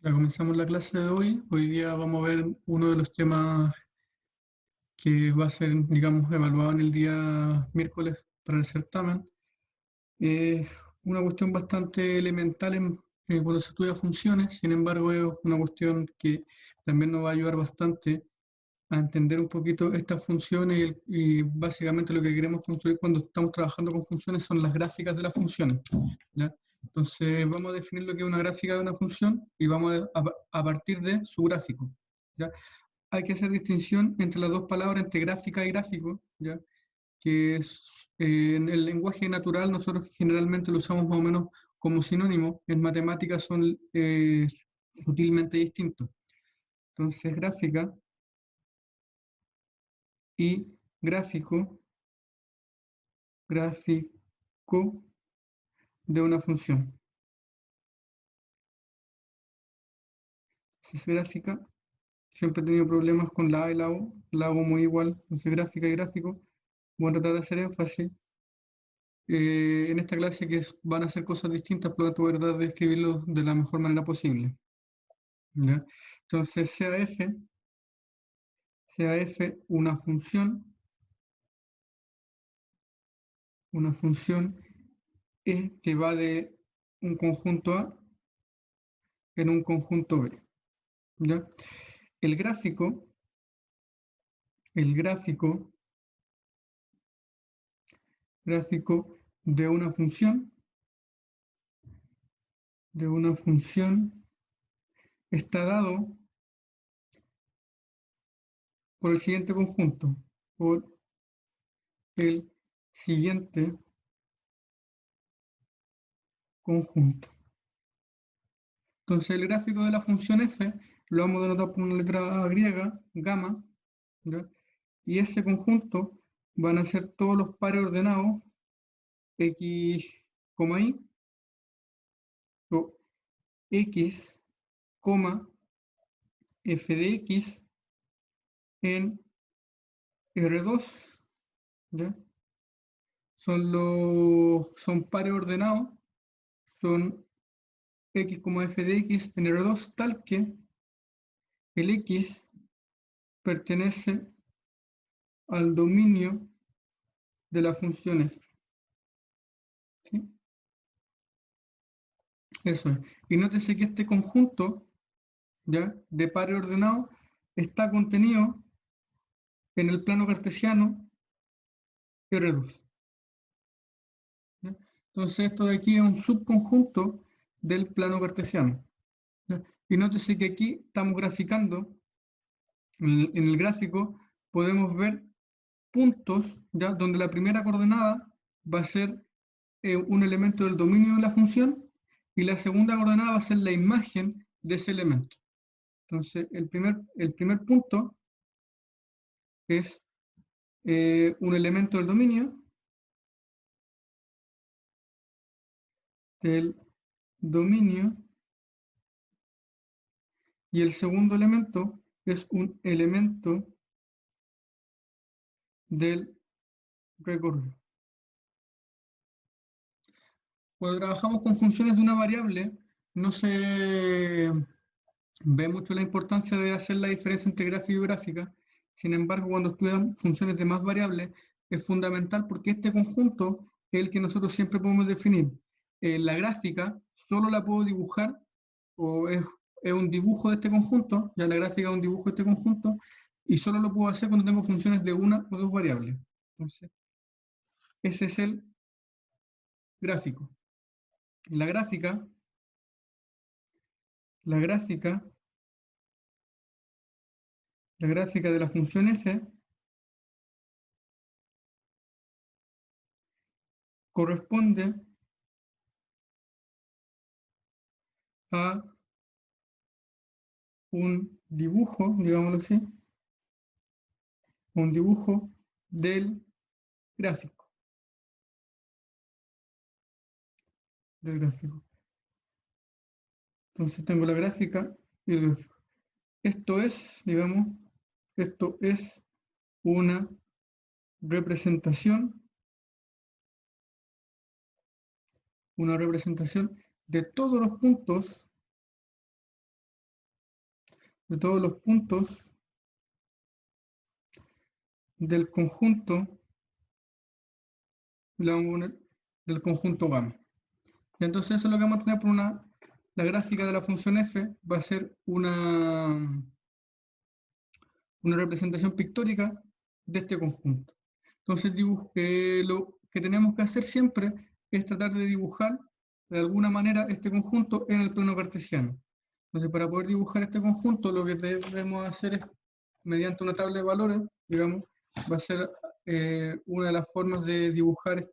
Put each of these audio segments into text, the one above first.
Ya comenzamos la clase de hoy. Hoy día vamos a ver uno de los temas que va a ser, digamos, evaluado en el día miércoles para el certamen. Es una cuestión bastante elemental cuando se estudia funciones, sin embargo, es una cuestión que también nos va a ayudar bastante a entender un poquito estas funciones y básicamente lo que queremos construir cuando estamos trabajando con funciones son las gráficas de las funciones. ¿Ya? Entonces vamos a definir lo que es una gráfica de una función y vamos a partir de su gráfico. ¿Ya? Hay que hacer distinción entre las dos palabras, entre gráfica y gráfico, ¿ya? Que es, en el lenguaje natural nosotros generalmente lo usamos más o menos como sinónimo, en matemáticas son sutilmente distintos. Entonces gráfica y gráfico de una función. Si es gráfica, siempre he tenido problemas con la A y la hago muy igual, entonces gráfica y gráfico. Voy a tratar de hacer énfasis en esta clase van a ser cosas distintas, por lo tanto voy a tratar de escribirlo de la mejor manera posible. ¿Ya? Entonces, sea f una función E que va de un conjunto A en un conjunto B. ¿Ya? El gráfico, el gráfico de una función está dado por el siguiente conjunto, por el siguiente conjunto. Entonces el gráfico de la función f lo vamos a denotar por una letra griega, gamma, ¿ya? Y ese conjunto van a ser todos los pares ordenados x, y, o x, f de x en R2, ¿ya? Son pares ordenados, son x, f de x en R2, tal que el x pertenece al dominio de la función f. ¿Sí? Eso es. Y nótese que este conjunto, ¿ya?, de pares ordenados está contenido en el plano cartesiano R2. ¿Ya? Entonces esto de aquí es un subconjunto del plano cartesiano. ¿Ya? Y nótese que aquí estamos graficando, en el gráfico podemos ver puntos, ¿ya?, donde la primera coordenada va a ser un elemento del dominio de la función y la segunda coordenada va a ser la imagen de ese elemento. Entonces el primer punto es un elemento del dominio y el segundo elemento es un elemento del recorrido. Cuando trabajamos con funciones de una variable, no se ve mucho la importancia de hacer la diferencia entre gráfica y gráfica. Sin embargo, cuando estudian funciones de más variables, es fundamental porque este conjunto es el que nosotros siempre podemos definir. La gráfica solo la puedo dibujar, o es un dibujo de este conjunto, ya la gráfica es un dibujo de este conjunto, y solo lo puedo hacer cuando tengo funciones de una o dos variables. Entonces, ese es el gráfico. La gráfica de la función f corresponde a un dibujo, digámoslo así, un dibujo del gráfico. Entonces tengo la gráfica y el gráfico. Esto es, digamos, una representación de todos los puntos de todos los puntos del conjunto, del conjunto gamma. Y entonces eso es lo que vamos a tener por la gráfica de la función f va a ser una representación pictórica de este conjunto. Entonces lo que tenemos que hacer siempre es tratar de dibujar de alguna manera este conjunto en el plano cartesiano. Entonces, para poder dibujar este conjunto, lo que debemos hacer es, mediante una tabla de valores, digamos, va a ser una de las formas de dibujar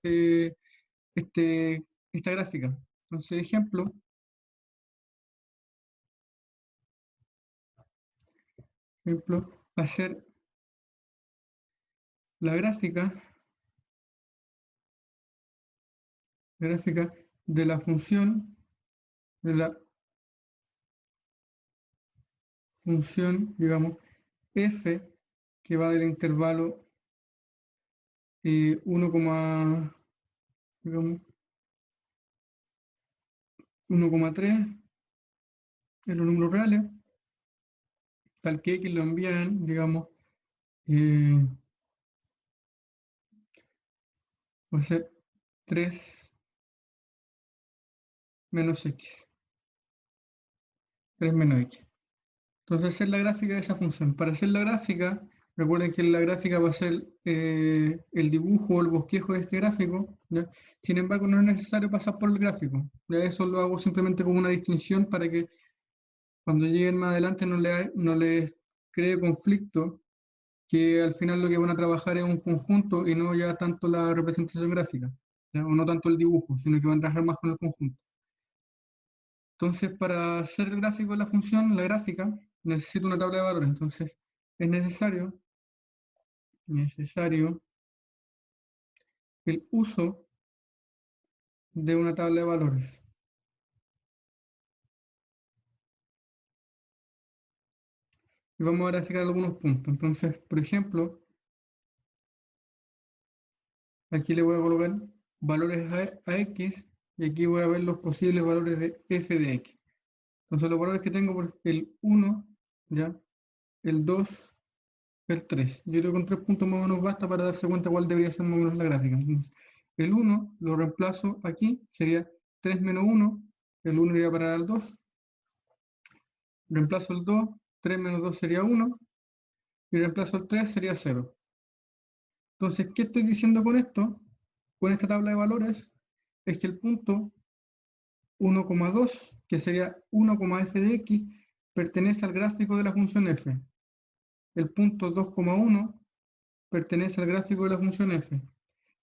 esta gráfica. Entonces, ejemplo, va a ser la gráfica de la función, digamos, f, que va del intervalo 1,3 en los números reales, tal que x lo envían, digamos, va a ser 3 menos x. 3 menos x. Entonces, hacer la gráfica de esa función. Para hacer la gráfica, recuerden que la gráfica va a ser el dibujo o el bosquejo de este gráfico, ¿ya? Sin embargo, no es necesario pasar por el gráfico. Ya eso lo hago simplemente como una distinción para que cuando lleguen más adelante no les cree conflicto, que al final lo que van a trabajar es un conjunto y no ya tanto la representación gráfica, ¿ya? O no tanto el dibujo, sino que van a trabajar más con el conjunto. Entonces, para hacer el gráfico de la función, la gráfica, necesito una tabla de valores. Entonces, es necesario el uso de una tabla de valores. Y vamos a graficar algunos puntos. Entonces, por ejemplo, aquí le voy a colocar valores a x y aquí voy a ver los posibles valores de f de x. Entonces, los valores que tengo por el 1, ¿ya? El 2, el 3. Yo creo que con 3 puntos más o menos basta para darse cuenta cuál debería ser más o menos la gráfica. Entonces, el 1 lo reemplazo aquí, sería 3 menos 1, el 1 iría para el 2. Reemplazo el 2, 3 menos 2 sería 1, y reemplazo el 3 sería 0. Entonces, ¿qué estoy diciendo con esto? Con esta tabla de valores, es que el punto 1,2, que sería 1,f de x, pertenece al gráfico de la función f. El punto 2,1 pertenece al gráfico de la función f.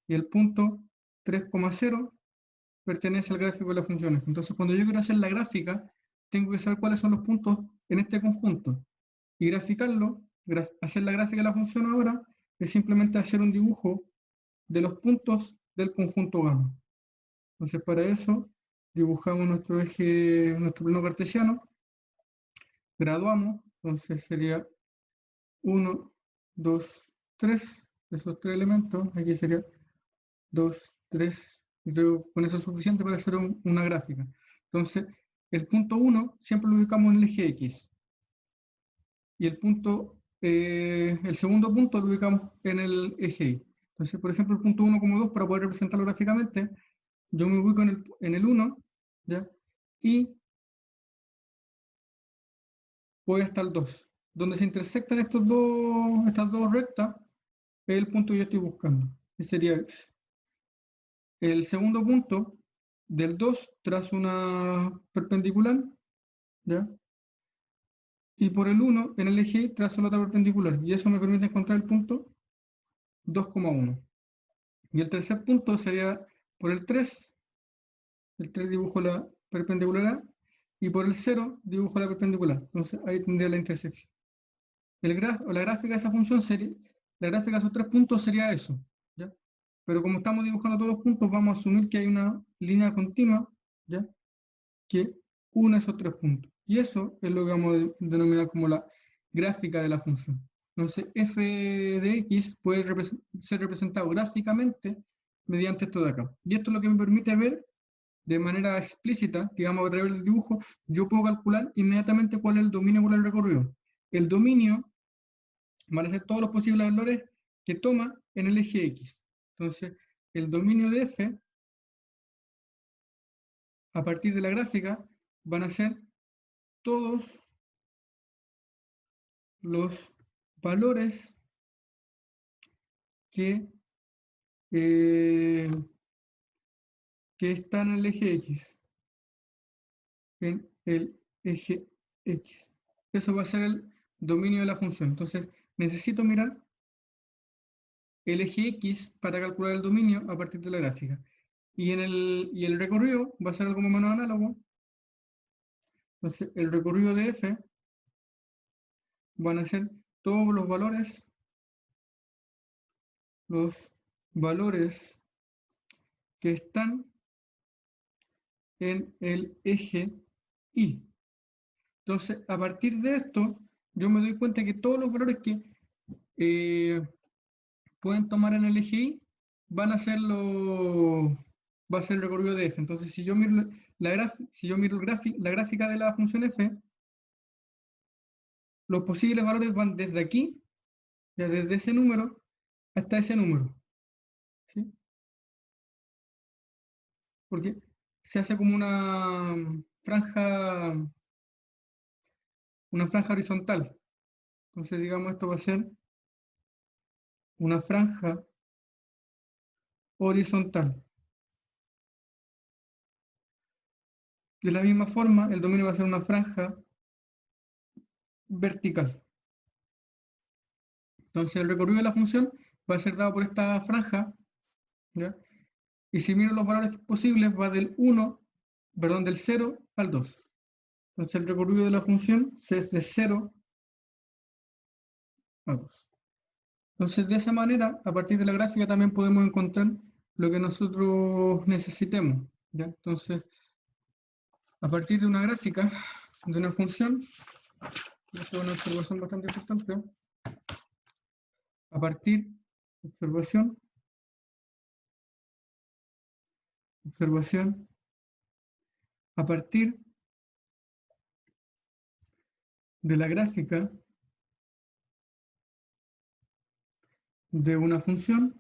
Y el punto 3,0 pertenece al gráfico de la función f. Entonces, cuando yo quiero hacer la gráfica, tengo que saber cuáles son los puntos en este conjunto. Y graficarlo, hacer la gráfica de la función ahora, es simplemente hacer un dibujo de los puntos del conjunto gamma. Entonces, para eso, dibujamos nuestro eje, nuestro plano cartesiano, graduamos, entonces sería 1, 2, 3, esos 3 elementos, aquí sería 2, 3, y creo con eso es suficiente para hacer una gráfica. Entonces, el punto 1 siempre lo ubicamos en el eje X, y el segundo punto lo ubicamos en el eje Y. Entonces, por ejemplo, el punto 1,2, para poder representarlo gráficamente, yo me ubico en el 1, ¿ya? Y voy hasta el 2. Donde se intersectan estas dos rectas, es el punto que yo estoy buscando, que sería X. El segundo punto, del 2 trazo una perpendicular, ¿ya? Y por el 1, en el eje Y, trazo la otra perpendicular. Y eso me permite encontrar el punto 2,1. Y el tercer punto sería por el 3. El 3 dibujo la perpendicular A. Y por el 0 dibujo la perpendicular. Entonces ahí tendría la intersección. La gráfica de esa función sería, la gráfica de esos 3 puntos sería eso, ¿ya? Pero como estamos dibujando todos los puntos, vamos a asumir que hay una línea continua, ¿ya? Que une esos 3 puntos. Y eso es lo que vamos a denominar como la gráfica de la función. Entonces, f de x puede ser representado gráficamente mediante esto de acá. Y esto es lo que me permite ver de manera explícita, digamos a través del dibujo, yo puedo calcular inmediatamente cuál es el dominio por el recorrido. el dominio van a ser todos los posibles valores que toma en el eje X. Entonces, el dominio de f, a partir de la gráfica, van a ser todos los valores que, que están en el eje X. En el eje X. Eso va a ser el dominio de la función. Entonces, necesito mirar el eje X para calcular el dominio a partir de la gráfica. Y el recorrido va a ser algo más o menos análogo. Entonces, el recorrido de f van a ser todos los valores que están en el eje Y. Entonces, a partir de esto, yo me doy cuenta que todos los valores que pueden tomar en el eje Y van a ser va a ser el recorrido de f. Entonces, si yo miro la gráfica de la función f, los posibles valores van desde aquí, ya desde ese número, hasta ese número. ¿Sí? Porque se hace como franja horizontal. Entonces, digamos, esto va a ser una franja horizontal. De la misma forma, el dominio va a ser una franja vertical. Entonces, el recorrido de la función va a ser dado por esta franja, ¿ya? Y si miro los valores posibles, va del 0 al 2. Entonces, el recorrido de la función es de 0 a 2. Entonces, de esa manera, a partir de la gráfica también podemos encontrar lo que nosotros necesitemos, ¿ya? Entonces, a partir de una gráfica, de una función, esta es una observación bastante importante, a partir, observación, a partir de la gráfica de una función,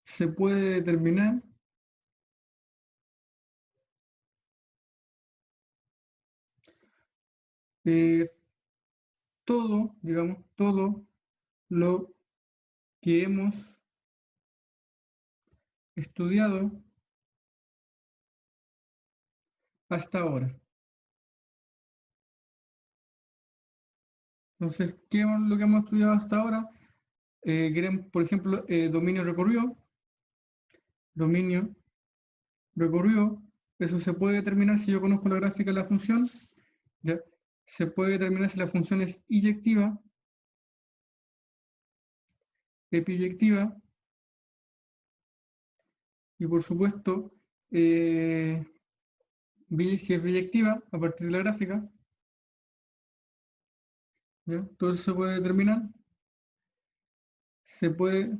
se puede determinar todo, digamos, todo lo que hemos estudiado hasta ahora. Entonces, ¿qué es lo que hemos estudiado hasta ahora? Queremos, por ejemplo, dominio recorrido, eso se puede determinar si yo conozco la gráfica de la función, ¿ya? Se puede determinar si la función es iyectiva, epiyectiva, y por supuesto, si es biyectiva, a partir de la gráfica, ¿ya? Todo eso se puede determinar. Se puede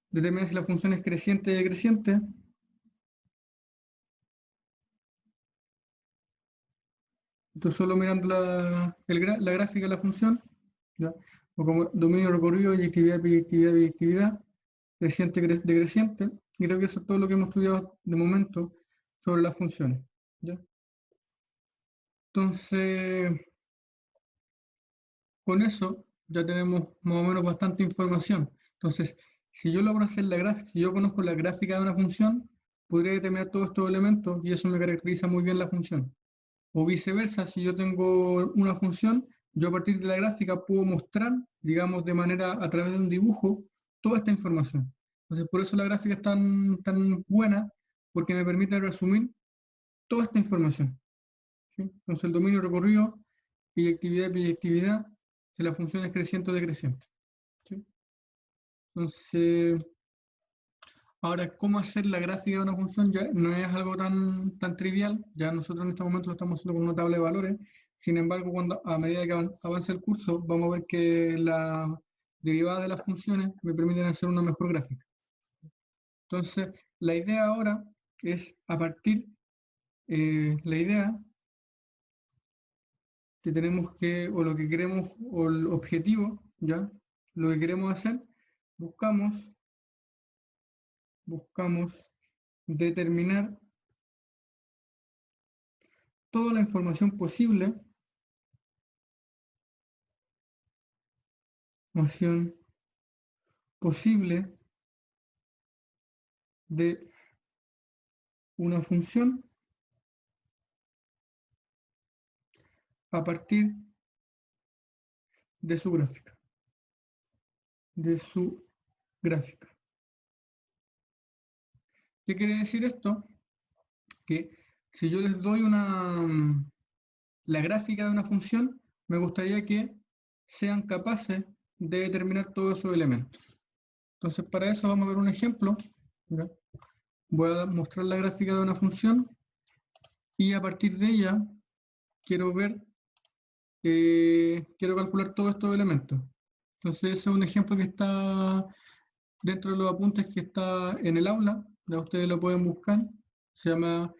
determinar si la función es creciente o decreciente. Esto solo mirando la gráfica de la función, ¿ya? O como dominio recorrido, eyectividad, biyectividad, biyectividad, creciente, decreciente. Y creo que eso es todo lo que hemos estudiado de momento sobre las funciones, ¿ya? Entonces, con eso ya tenemos más o menos bastante información. Entonces, si yo logro hacer la gráfica, si yo conozco la gráfica de una función, podría determinar todos estos elementos y eso me caracteriza muy bien la función. O viceversa, si yo tengo una función, yo a partir de la gráfica puedo mostrar, digamos, de manera, a través de un dibujo, toda esta información. Entonces, por eso la gráfica es tan buena, porque me permite resumir toda esta información, ¿sí? Entonces, el dominio recorrido, biyectividad, biyectividad, si la función es creciente o decreciente, ¿sí? Entonces, ahora, ¿cómo hacer la gráfica de una función? Ya no es algo tan trivial, ya nosotros en este momento lo estamos haciendo con una tabla de valores, sin embargo, a medida que avance el curso, vamos a ver que las derivadas de las funciones me permiten hacer una mejor gráfica. Entonces, la idea ahora es, a partir la idea que tenemos que, o lo que queremos, o el objetivo, ¿ya? Lo que queremos hacer, buscamos determinar toda la información posible, de una función a partir de su gráfica. ¿Qué quiere decir esto? Que si yo les doy la gráfica de una función, me gustaría que sean capaces de determinar todos esos elementos. Entonces, para eso vamos a ver un ejemplo. ¿Ya? Voy a mostrar la gráfica de una función y a partir de ella quiero calcular todos estos elementos. Entonces, ese es un ejemplo que está dentro de los apuntes que está en el aula. Ya ustedes lo pueden buscar. Se llama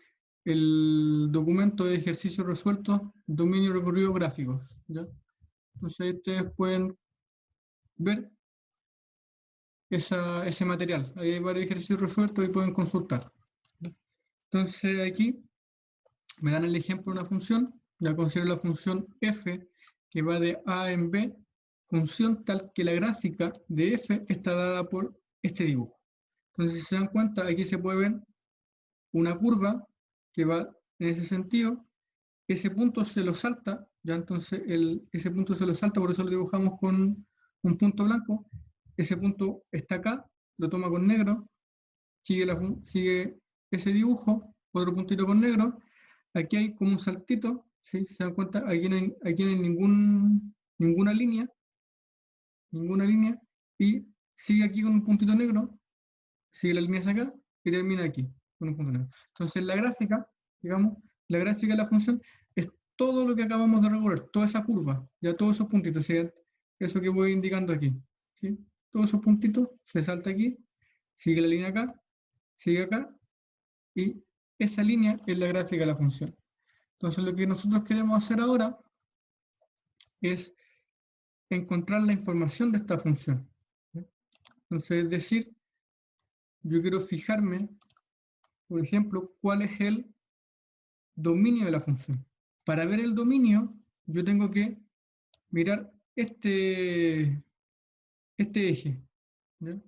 el documento de ejercicios resueltos, dominio recorrido gráficos. ¿Ya? Entonces ahí ustedes pueden ver ese material. Ahí hay varios ejercicios resueltos y pueden consultar. Entonces aquí me dan el ejemplo de una función. Ya considero la función f que va de a en b, función tal que la gráfica de f está dada por este dibujo. Entonces, si se dan cuenta, aquí se puede ver una curva que va en ese sentido. Ese punto se lo salta, ya entonces ese punto se lo salta, por eso lo dibujamos con un punto blanco. Ese punto está acá, lo toma con negro, sigue ese dibujo, otro puntito con negro. Aquí hay como un saltito, ¿sí? ¿Se dan cuenta? Aquí no hay ninguna línea, y sigue aquí con un puntito negro, sigue la línea hacia acá y termina aquí con un punto negro. Entonces la gráfica, digamos, la gráfica de la función es todo lo que acabamos de recorrer, toda esa curva, ya todos esos puntitos, ¿sí? Eso que voy indicando aquí, ¿sí? Todos esos puntitos, se salta aquí, sigue la línea acá, sigue acá, y esa línea es la gráfica de la función. Entonces lo que nosotros queremos hacer ahora es encontrar la información de esta función. Entonces, es decir, yo quiero fijarme, por ejemplo, cuál es el dominio de la función. Para ver el dominio, yo tengo que mirar este eje. ¿Ya?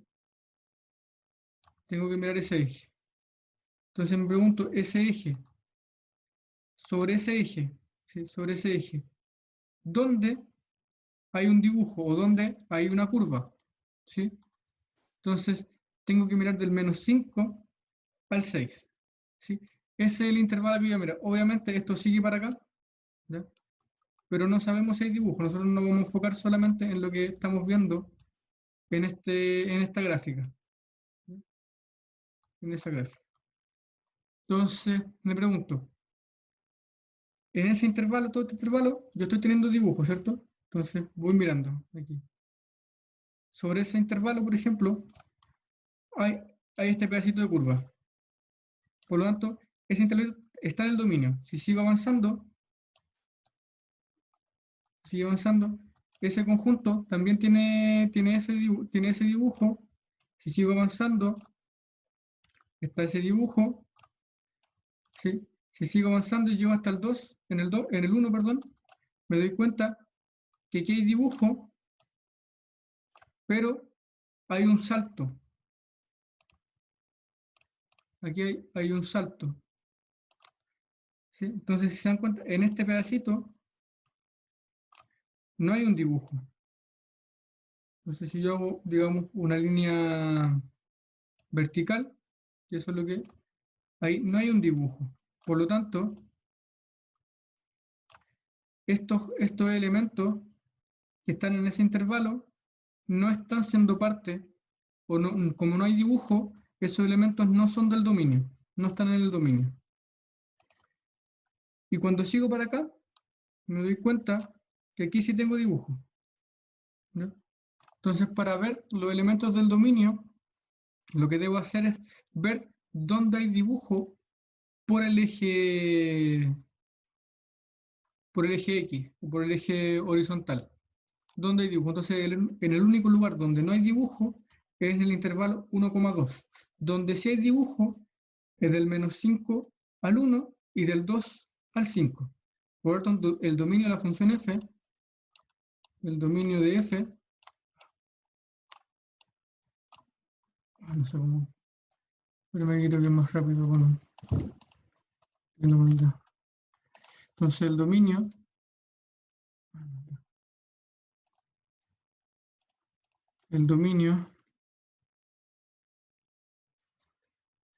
Tengo que mirar ese eje. Entonces me pregunto, sobre ese eje, ¿sí? Sobre ese eje, ¿dónde hay un dibujo o dónde hay una curva? ¿Sí? Entonces, tengo que mirar del -5 al 6. ¿Sí? Ese es el intervalo que yo miro. Obviamente esto sigue para acá, ¿ya? Pero no sabemos si hay dibujo. Nosotros nos vamos a enfocar solamente en lo que estamos viendo en esta gráfica. ¿Sí? En esa gráfica. Entonces, me pregunto, en ese intervalo, todo este intervalo, yo estoy teniendo dibujo, ¿cierto? Entonces, voy mirando aquí. Sobre ese intervalo, por ejemplo, hay este pedacito de curva. Por lo tanto, ese intervalo está en el dominio. Si sigo avanzando, ese conjunto también tiene ese dibujo. Si sigo avanzando, está ese dibujo. ¿Sí? Si sigo avanzando y llego hasta el 2, en el 1, perdón, me doy cuenta que aquí hay dibujo, pero hay un salto. Aquí hay un salto. ¿Sí? Entonces, si se dan cuenta, en este pedacito no hay un dibujo. Entonces, si yo hago, digamos, una línea vertical, que eso es lo que ahí no hay un dibujo. Por lo tanto, estos elementos que están en ese intervalo no están siendo parte, o no, como no hay dibujo, esos elementos no son del dominio, no están en el dominio. Y cuando sigo para acá, me doy cuenta que aquí sí tengo dibujo. ¿Ya? Entonces, para ver los elementos del dominio, lo que debo hacer es ver dónde hay dibujo por el eje X, o por el eje horizontal, donde hay dibujo. Entonces, en el único lugar donde no hay dibujo es en el intervalo 1,2. Donde sí hay dibujo es del menos 5 al 1 y del 2 al 5. Por lo tanto, el dominio de la función f, el dominio de f, no sé cómo, pero me quiero que es más rápido con la unidad. Entonces, el dominio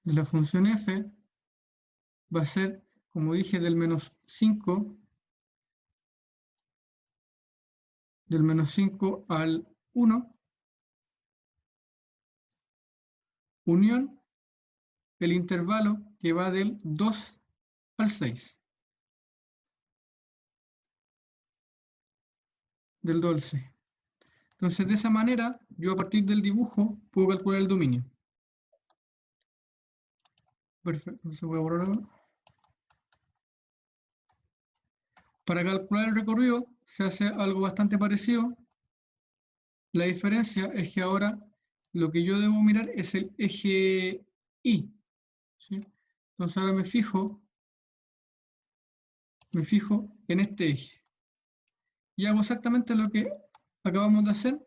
de la función f va a ser, como dije, del menos 5 al 1, unión el intervalo que va del 2 al 6. Del 2 al 6. Entonces, de esa manera, yo a partir del dibujo puedo calcular el dominio. Perfecto, entonces voy a borrarlo. Para calcular el recorrido se hace algo bastante parecido. La diferencia es que ahora lo que yo debo mirar es el eje Y, ¿sí? Entonces ahora me fijo en este eje. Y hago exactamente lo que acabamos de hacer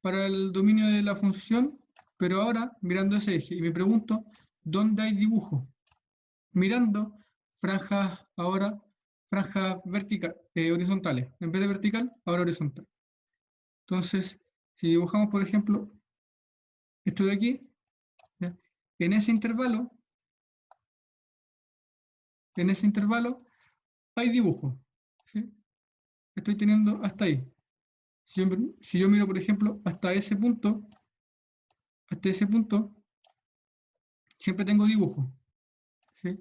para el dominio de la función, pero ahora mirando ese eje. Y me pregunto, ¿dónde hay dibujo? Mirando franjas, ahora franjas horizontales. En vez de vertical, ahora horizontal. Entonces, si dibujamos, por ejemplo, esto de aquí, ¿ya? En ese intervalo, hay dibujo, ¿sí? Estoy teniendo hasta ahí. Si yo miro, por ejemplo, hasta ese punto, siempre tengo dibujo, ¿sí?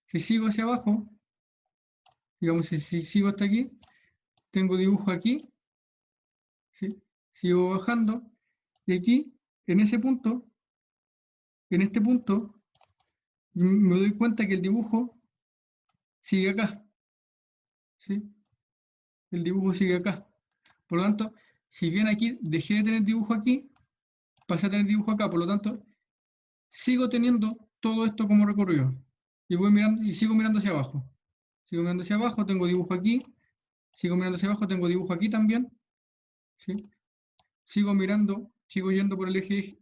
Si sigo hacia abajo, digamos, si sigo hasta aquí, tengo dibujo aquí, ¿sí? Sigo bajando, y aquí, en ese punto, en este punto, me doy cuenta que el dibujo sigue acá, ¿sí? El dibujo sigue acá. Por lo tanto, si bien aquí dejé de tener dibujo aquí, pasé a tener dibujo acá. Por lo tanto, sigo teniendo todo esto como recorrido. Y voy mirando, y sigo mirando hacia abajo. Sigo mirando hacia abajo, tengo dibujo aquí. Sigo mirando hacia abajo, tengo dibujo aquí también. ¿Sí? Sigo mirando, sigo yendo por el eje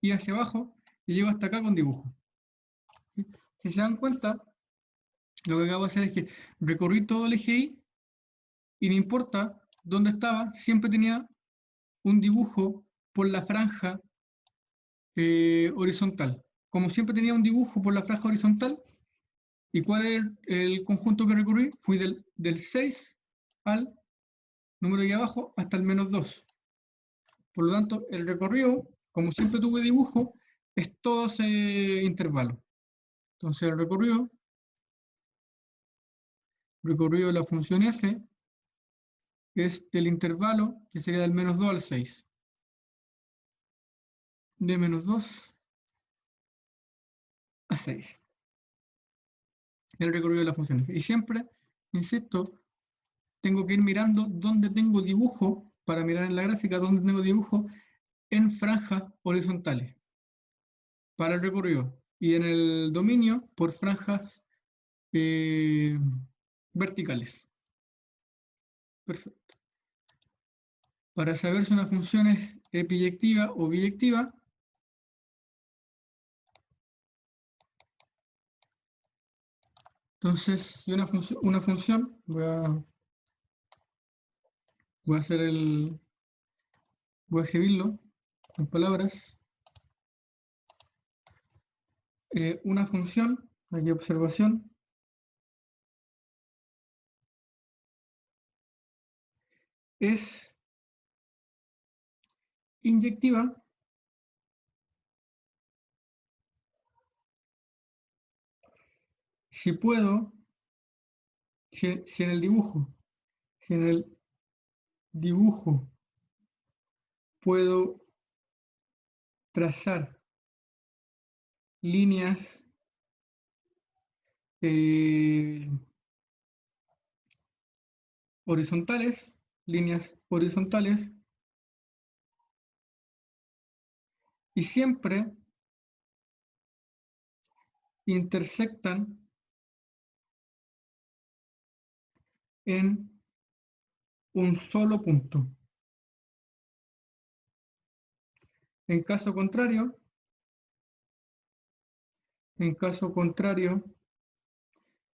Y hacia abajo y llego hasta acá con dibujo. ¿Sí? Si se dan cuenta, lo que acabo de hacer es que recorrí todo el eje y no importa dónde estaba, siempre tenía un dibujo por la franja horizontal. Como siempre tenía un dibujo por la franja horizontal, ¿y cuál es el conjunto que recorrí? Fui del 6 al número de abajo hasta el menos 2. Por lo tanto, el recorrido, como siempre tuve dibujo, es todo ese intervalo. Entonces, el recorrido de la función f es el intervalo que sería del menos 2 al 6. De menos 2 a 6. El recorrido de la función f. Y siempre, insisto, tengo que ir mirando dónde tengo dibujo, para mirar en la gráfica dónde tengo dibujo en franjas horizontales para el recorrido. Y en el dominio por franjas verticales. Perfecto. Para saber si una función es epiyectiva o biyectiva, entonces, si una función voy a hacer voy a escribirlo en palabras. Una función, aquí observación, es inyectiva si puedo, si en el dibujo puedo trazar líneas horizontales, líneas horizontales, y siempre intersectan en un solo punto. En caso contrario,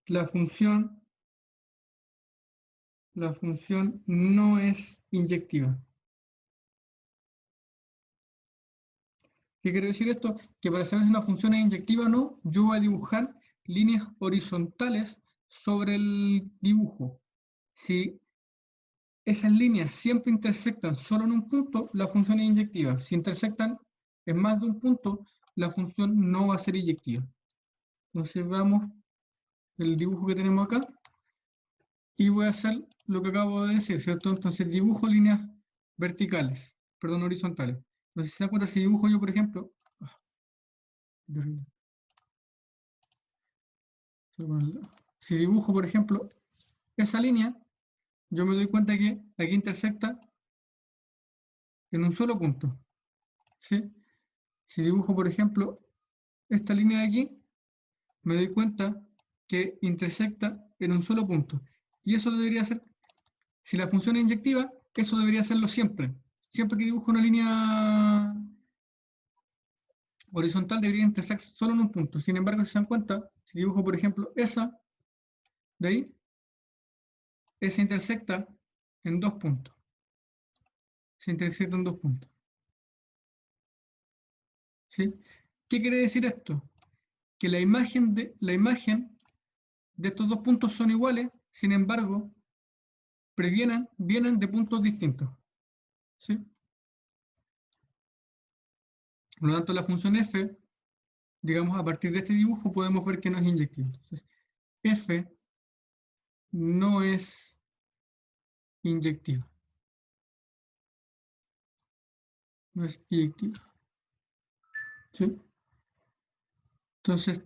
la función no es inyectiva. ¿Qué quiere decir esto? Que para saber si una función es inyectiva o no, yo voy a dibujar líneas horizontales sobre el dibujo. Si esas líneas siempre intersectan solo en un punto, la función es inyectiva. Si intersectan en más de un punto, la función no va a ser inyectiva. Entonces veamos el dibujo que tenemos acá y voy a hacer lo que acabo de decir, ¿cierto? Entonces dibujo líneas verticales, perdón, horizontales. Entonces si se dan cuenta, si dibujo yo, por ejemplo, si dibujo, por ejemplo, esa línea, yo me doy cuenta que aquí intersecta en un solo punto, ¿sí? Si dibujo, por ejemplo, esta línea de aquí, me doy cuenta que intersecta en un solo punto. Y eso debería ser, si la función es inyectiva, eso debería hacerlo siempre. Siempre que dibujo una línea horizontal debería intersectar solo en un punto. Sin embargo, si se dan cuenta, si dibujo, por ejemplo, esa de ahí, esa intersecta en dos puntos. Se intersecta en dos puntos. ¿Sí? ¿Qué quiere decir esto? Que la imagen de estos dos puntos son iguales, sin embargo, vienen de puntos distintos. ¿Sí? Por lo tanto, la función f, digamos, a partir de este dibujo podemos ver que no es inyectiva. Entonces, f no es inyectiva. No es inyectiva. ¿Sí? Entonces,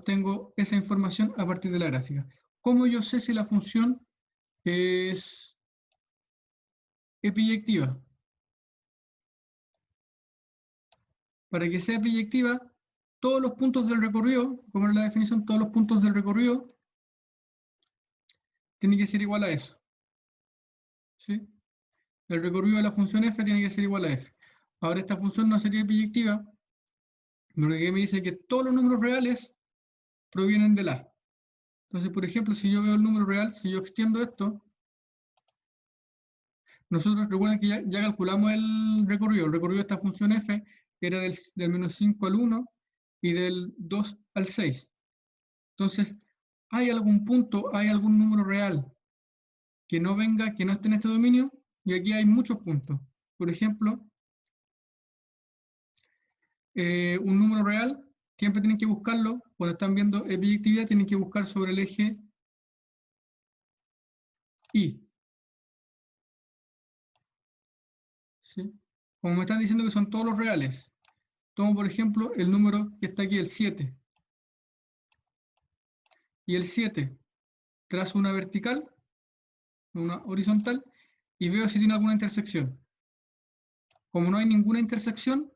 tengo esa información a partir de la gráfica. ¿Cómo yo sé si la función es epiyectiva? Para que sea epiyectiva, todos los puntos del recorrido, como era la definición, todos los puntos del recorrido tienen que ser igual a eso. ¿Sí? El recorrido de la función f tiene que ser igual a f. Ahora esta función no sería epiyectiva, porque me dice que todos los números reales provienen del A. Entonces, por ejemplo, si yo veo el número real, si yo extiendo esto, nosotros recuerden que ya calculamos el recorrido. El recorrido de esta función f era del menos 5 al 1 y del 2 al 6. Entonces, ¿hay algún punto, hay algún número real que no venga, que no esté en este dominio? Y aquí hay muchos puntos. Por ejemplo, un número real, siempre tienen que buscarlo, cuando están viendo epiyectividad, tienen que buscar sobre el eje Y. ¿Sí? Como me están diciendo que son todos los reales, tomo por ejemplo el número que está aquí, el 7. Y el 7, trazo una vertical, una horizontal, y veo si tiene alguna intersección. Como no hay ninguna intersección,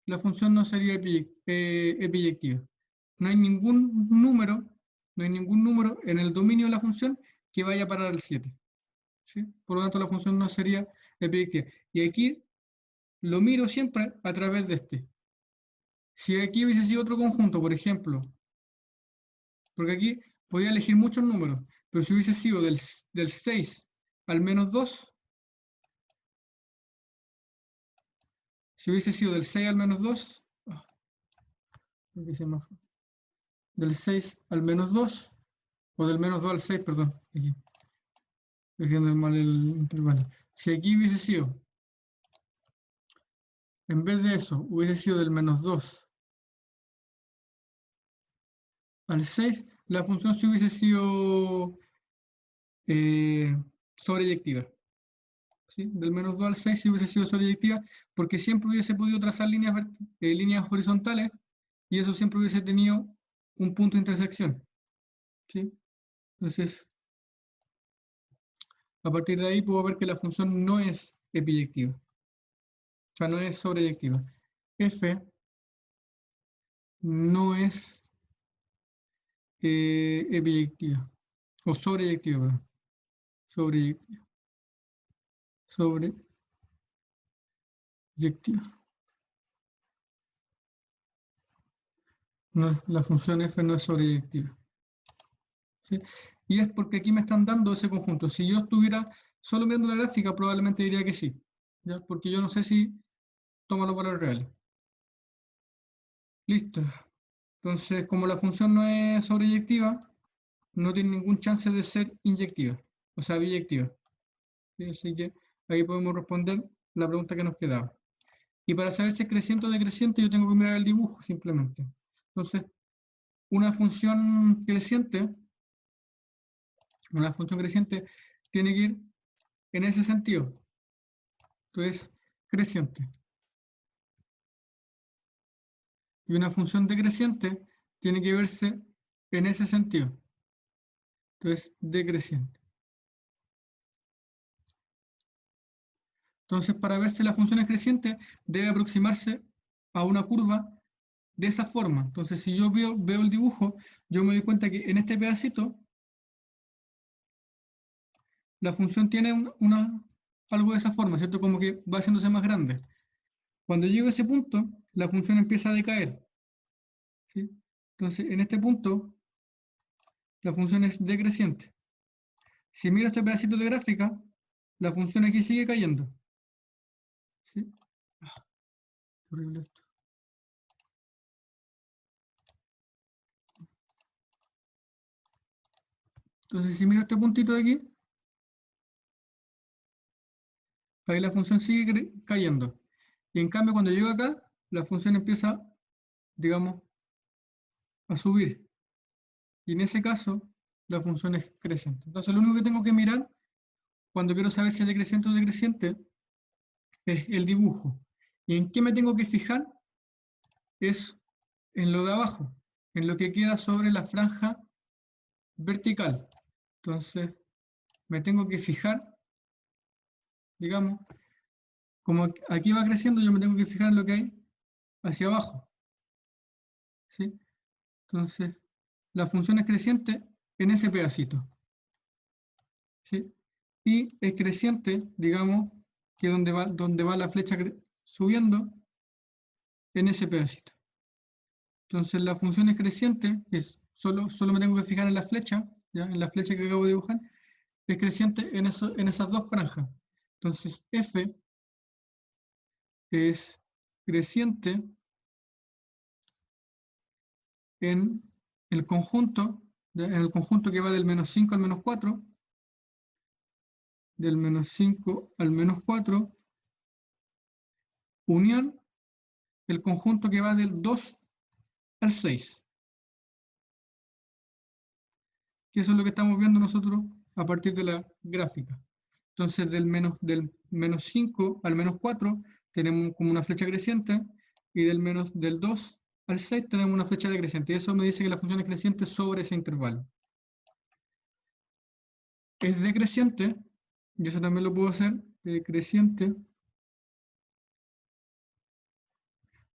la función no sería epiyectiva. No hay ningún número en el dominio de la función que vaya a parar al 7. ¿Sí? Por lo tanto, la función no sería epiyectiva. Y aquí lo miro siempre a través de este. Si aquí hubiese sido otro conjunto, por ejemplo, porque aquí podía elegir muchos números, pero si hubiese sido del 6 al menos 2, si hubiese sido del 6 al menos 2, del 6 al menos 2, o del menos 2 al 6, perdón, aquí, dejando mal el intervalo. Si aquí hubiese sido, en vez de eso, hubiese sido del menos 2 al 6, la función sí hubiese sido sobreyectiva. ¿Sí? Del menos 2 al 6 sí hubiese sido sobreyectiva, porque siempre hubiese podido trazar líneas horizontales y eso siempre hubiese tenido un punto de intersección. ¿sí? Entonces, a partir de ahí puedo ver que la función no es epiyectiva. O sea, no es sobreyectiva. F no es epiyectiva. O sobreyectiva, perdón. Sobreyectiva. Sobreyectiva. No, la función f no es sobreyectiva. ¿Sí? Y es porque aquí me están dando ese conjunto. Si yo estuviera solo viendo la gráfica, probablemente diría que sí. ¿Ya? Porque yo no sé si toma los valores reales. Listo. Entonces, como la función no es sobreyectiva, no tiene ningún chance de ser inyectiva, o sea, biyectiva. ¿Sí? Así que ahí podemos responder la pregunta que nos quedaba. Y para saber si es creciente o decreciente, yo tengo que mirar el dibujo simplemente. Entonces, una función creciente tiene que ir en ese sentido. Entonces, creciente. Y una función decreciente tiene que verse en ese sentido. Entonces, decreciente. Entonces, para ver si la función es creciente, debe aproximarse a una curva de esa forma. Entonces, si yo veo el dibujo, yo me doy cuenta que en este pedacito la función tiene algo de esa forma, ¿cierto? Como que va haciéndose más grande. Cuando llego a ese punto, la función empieza a decaer, ¿sí? Entonces, en este punto, la función es decreciente. Si miro este pedacito de gráfica, la función aquí sigue cayendo, ¿sí? Qué horrible esto. Entonces, si miro este puntito de aquí, ahí la función sigue cayendo. Y en cambio, cuando llego acá, la función empieza, digamos, a subir. Y en ese caso, la función es creciente. Entonces, lo único que tengo que mirar cuando quiero saber si es decreciente o decreciente es el dibujo. ¿Y en qué me tengo que fijar? Es en lo de abajo, en lo que queda sobre la franja vertical. Entonces, me tengo que fijar, digamos, como aquí va creciendo, yo me tengo que fijar en lo que hay hacia abajo. ¿Sí? Entonces, la función es creciente en ese pedacito. ¿Sí? Y es creciente, digamos, que donde va la flecha subiendo, en ese pedacito. Entonces la función es creciente, solo me tengo que fijar en la flecha, ¿ya? En la flecha que acabo de dibujar, es creciente en esas dos franjas. Entonces f es creciente en el conjunto, ¿ya? En el conjunto que va del menos 5 al menos 4, del menos 5 al menos 4, unión el conjunto que va del 2 al 6. Que eso es lo que estamos viendo nosotros a partir de la gráfica. Entonces, del menos 5 al menos 4 tenemos como una flecha creciente, y del 2 al 6 tenemos una flecha decreciente. Y eso me dice que la función es creciente sobre ese intervalo. Es decreciente, y eso también lo puedo hacer, decreciente,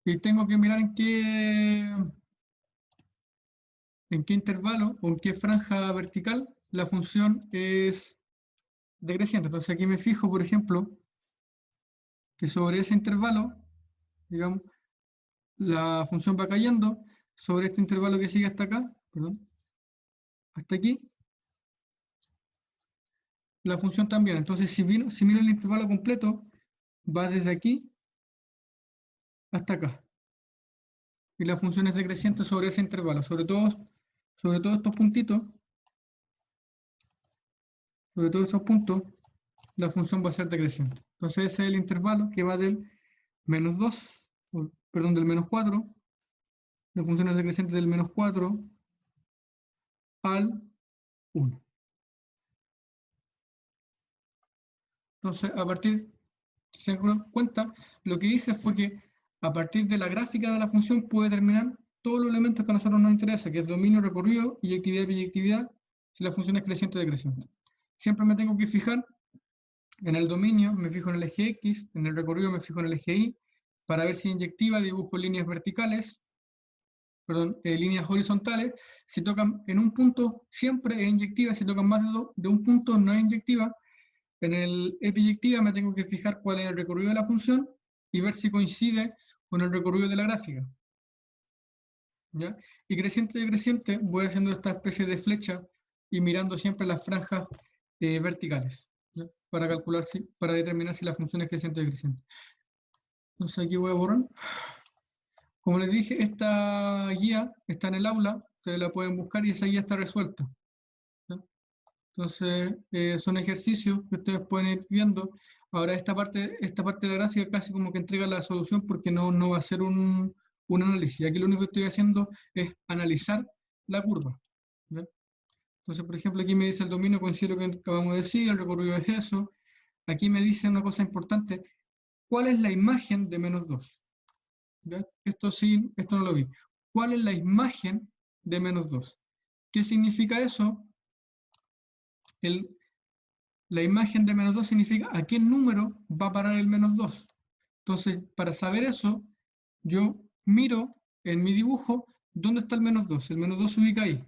y tengo que mirar en qué intervalo o en qué franja vertical la función es decreciente. Entonces aquí me fijo, por ejemplo, que sobre ese intervalo, digamos, la función va cayendo sobre este intervalo que sigue hasta acá, perdón, hasta aquí, la función también. Entonces, si miro el intervalo completo, va desde aquí hasta acá. Y la función es decreciente sobre ese intervalo, sobre todos estos puntitos, sobre todos estos puntos, la función va a ser decreciente. Entonces, ese es el intervalo que va del menos 2, perdón, del menos 4, la función es decreciente del menos 4 al 1. Entonces, a partir, si se dan cuenta, lo que hice fue que a partir de la gráfica de la función pude determinar todos los elementos que a nosotros nos interesa, que es dominio, recorrido, inyectividad y biyectividad, si la función es creciente o decreciente. Siempre me tengo que fijar en el dominio, me fijo en el eje X, en el recorrido me fijo en el eje Y, para ver si inyectiva dibujo líneas verticales, perdón, líneas horizontales. Si tocan en un punto, siempre es inyectiva. Si tocan más de un punto, no es inyectiva. En el epiyectiva me tengo que fijar cuál es el recorrido de la función y ver si coincide con el recorrido de la gráfica. ¿Ya? Y creciente y decreciente voy haciendo esta especie de flecha y mirando siempre las franjas verticales, ¿ya? Para calcular, para determinar si la función es creciente o decreciente. Entonces aquí voy a borrar. Como les dije, esta guía está en el aula, ustedes la pueden buscar y esa guía está resuelta, ¿ya? Entonces, son ejercicios que ustedes pueden ir viendo. Ahora, esta parte de la gráfica casi como que entrega la solución porque no va a ser un análisis. Aquí lo único que estoy haciendo es analizar la curva, ¿ya? Entonces, por ejemplo, aquí me dice el dominio, coincide lo que acabamos de decir, el recorrido es eso. Aquí me dice una cosa importante, ¿cuál es la imagen de -2? ¿Ya? Esto sí, esto no lo vi. ¿Cuál es la imagen de -2? ¿Qué significa eso? La imagen de -2 significa a qué número va a parar el -2. Entonces, para saber eso, yo miro en mi dibujo dónde está el -2. El -2 se ubica ahí,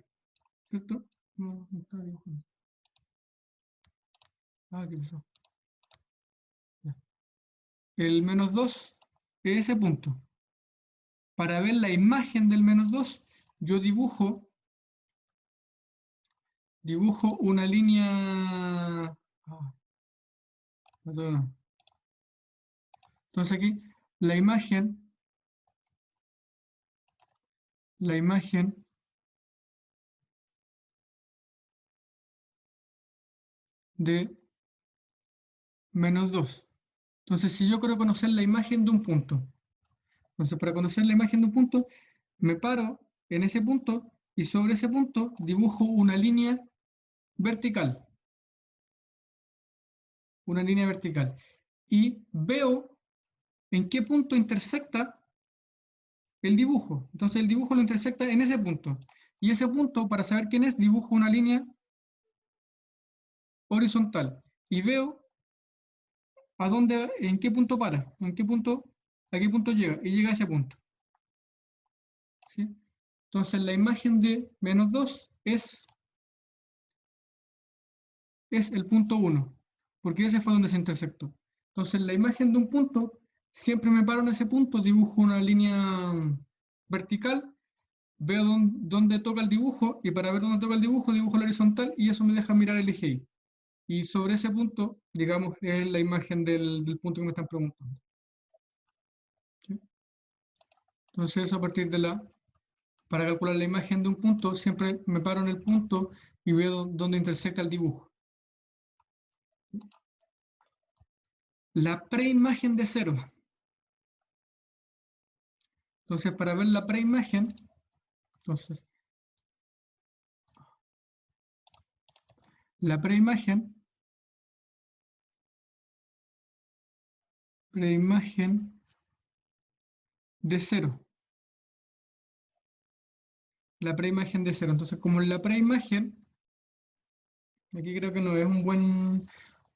¿cierto? No está dibujando. ¿Qué pasó? Ya. El -2 es ese punto. Para ver la imagen del -2, yo dibujo una línea. No. Entonces aquí la imagen de -2. Entonces, si yo quiero conocer la imagen de un punto, entonces para conocer la imagen de un punto, me paro en ese punto y sobre ese punto dibujo una línea vertical. Una línea vertical. Y veo en qué punto intersecta el dibujo. Entonces el dibujo lo intersecta en ese punto. Y ese punto, para saber quién es, dibujo una línea horizontal. Y veo en qué punto para, a qué punto llega. Y llega a ese punto. ¿Sí? Entonces la imagen de -2 es el punto 1, porque ese fue donde se intersectó. Entonces la imagen de un punto, siempre me paro en ese punto, dibujo una línea vertical, veo dónde toca el dibujo, y para ver dónde toca el dibujo, dibujo la horizontal, y eso me deja mirar el eje Y. Y sobre ese punto, digamos, es la imagen del punto que me están preguntando. ¿Sí? Entonces eso a partir para calcular la imagen de un punto, siempre me paro en el punto y veo dónde intersecta el dibujo. La preimagen de 0. Entonces, para ver la preimagen, la preimagen de 0. La preimagen de 0. Entonces, como la preimagen, aquí creo que no es un buen.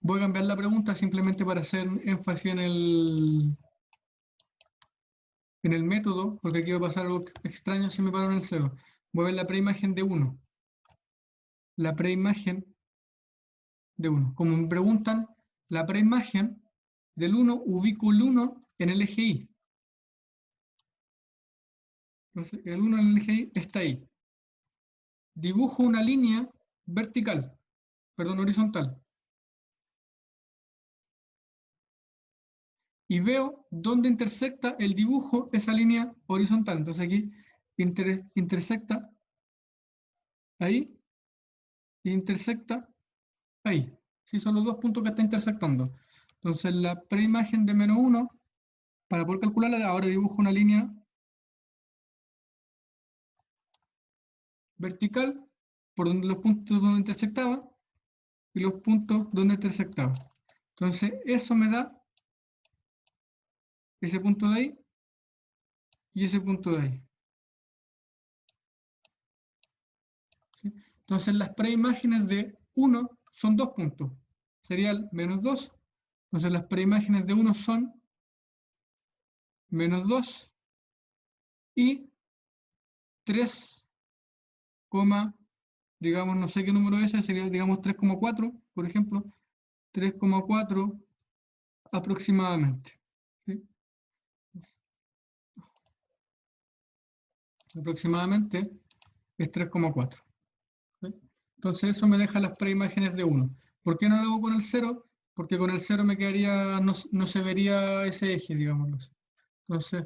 Voy a cambiar la pregunta simplemente para hacer énfasis en el método, porque aquí va a pasar algo extraño si me paro en el 0. Voy a ver la preimagen de 1. La preimagen de 1. Como me preguntan, la preimagen del 1, ubico el 1 en el eje Y. Entonces, el 1 en el eje Y está ahí. Dibujo una línea vertical, perdón, horizontal. Y veo dónde intersecta el dibujo esa línea horizontal. Entonces aquí intersecta ahí e intersecta ahí. Sí, son los dos puntos que está intersectando. Entonces la preimagen de -1, para poder calcularla, ahora dibujo una línea vertical por donde los puntos donde intersectaba y los puntos donde intersectaba. Entonces eso me da ese punto de ahí y ese punto de ahí. Entonces las preimágenes de 1 son 2 puntos. Sería el menos 2. Entonces las preimágenes de 1 son menos 2 y 3, digamos, no sé qué número es ese, sería, digamos, 3,4, por ejemplo, 3,4 aproximadamente. ¿Sí? Aproximadamente es 3,4. ¿Sí? Entonces eso me deja las preimágenes de 1. ¿Por qué no lo hago con el 0? Porque con el 0 me quedaría, no se vería ese eje, digámoslo así. Entonces,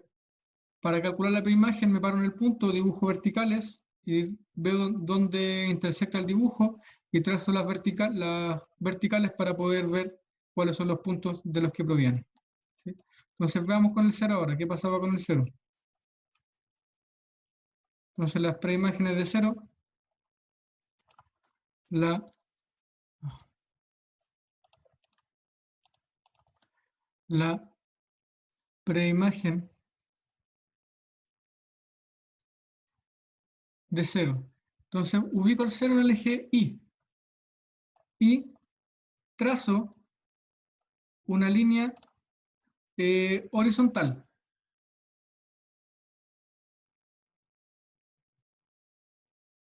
para calcular la preimagen me paro en el punto, dibujo verticales y veo dónde intersecta el dibujo y trazo las verticales para poder ver cuáles son los puntos de los que provienen. ¿Sí? Entonces veamos con el 0 ahora, ¿qué pasaba con el 0? Entonces las preimágenes de 0, la, la preimagen de 0. Entonces ubico el 0 en el eje y trazo una línea horizontal.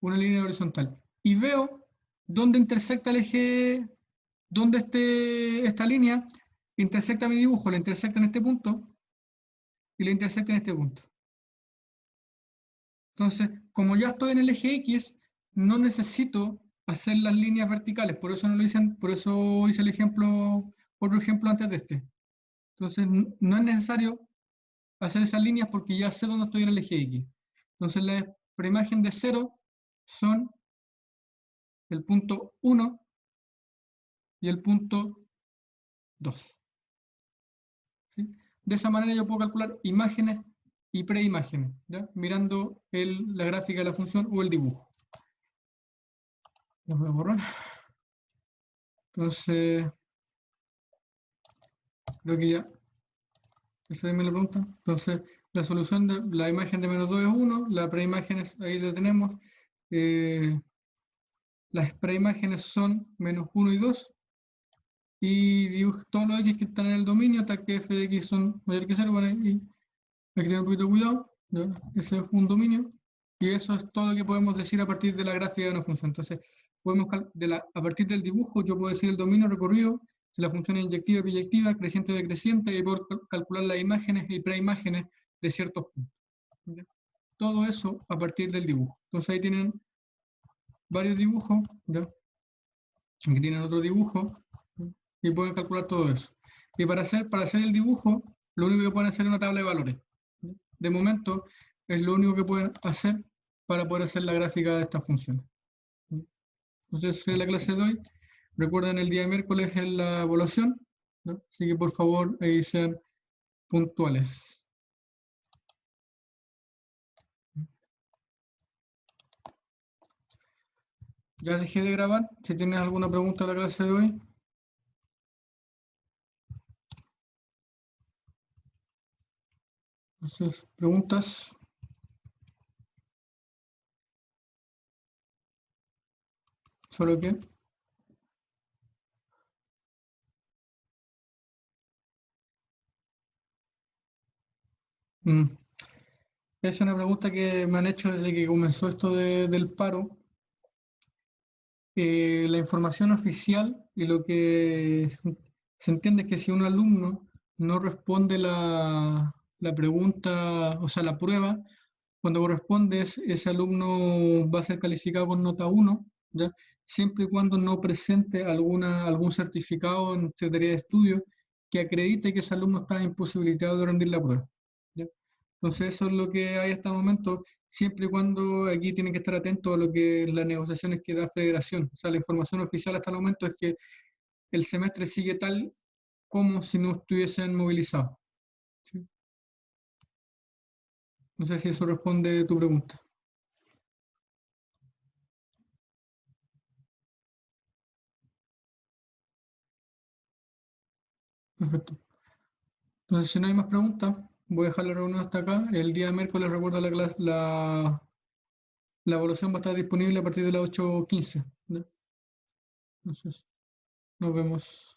Una línea horizontal. Y veo dónde intersecta el eje, dónde esta línea intersecta mi dibujo, la intersecta en este punto y la intersecta en este punto. Entonces, como ya estoy en el eje X, no necesito hacer las líneas verticales, por eso no lo hice, por eso hice el ejemplo, otro ejemplo antes de este. Entonces, no es necesario hacer esas líneas porque ya sé dónde estoy en el eje X. Entonces, la preimagen de 0 son el punto 1 y el punto 2. ¿Sí? De esa manera yo puedo calcular imágenes y preimágenes, ¿ya? Mirando la gráfica de la función o el dibujo. Lo voy a borrar. Entonces, creo que ya, esa es mi pregunta. Entonces, la solución de la imagen de menos 2 es 1, la preimagen ahí la tenemos. Las preimágenes son menos 1 y 2, y todos los x que están en el dominio hasta que f de x son mayor que 0, bueno, y hay que tener un poquito de cuidado, ¿ya? Ese es un dominio, y eso es todo lo que podemos decir a partir de la gráfica de una función. Entonces, a partir del dibujo yo puedo decir el dominio recorrido, si la función es inyectiva, biyectiva, creciente o decreciente, y puedo calcular las imágenes y preimágenes de ciertos puntos. ¿Ya? Todo eso a partir del dibujo. Entonces ahí tienen varios dibujos, ¿ya? Aquí tienen otro dibujo, ¿ya? Y pueden calcular todo eso. Y para hacer el dibujo, lo único que pueden hacer es una tabla de valores. ¿Ya? De momento, es lo único que pueden hacer para poder hacer la gráfica de estas funciones. ¿Ya? Entonces, esa es la clase de hoy. Recuerden, el día miércoles es la evaluación, ¿no? Así que por favor, ahí sean puntuales. Ya dejé de grabar. Si tienes alguna pregunta de la clase de hoy. Entonces, preguntas. ¿Sobre qué? Mm. Es una pregunta que me han hecho desde que comenzó esto del paro. La información oficial y lo que se entiende es que si un alumno no responde la pregunta, o sea, la prueba, cuando corresponde, ese alumno va a ser calificado con nota 1, ¿ya? Siempre y cuando no presente algún certificado en Secretaría de Estudios que acredite que ese alumno está imposibilitado de rendir la prueba. ¿Ya? Entonces eso es lo que hay hasta el momento, siempre y cuando aquí tienen que estar atentos a lo que las negociaciones que da Federación. O sea, la información oficial hasta el momento es que el semestre sigue tal como si no estuviesen movilizados. ¿Sí? No sé si eso responde a tu pregunta. Perfecto. Entonces, si no hay más preguntas, voy a dejar la reunión hasta acá. El día miércoles recuerda la clase, la evaluación va a estar disponible a partir de las 8:15. ¿Ya? Entonces, nos vemos.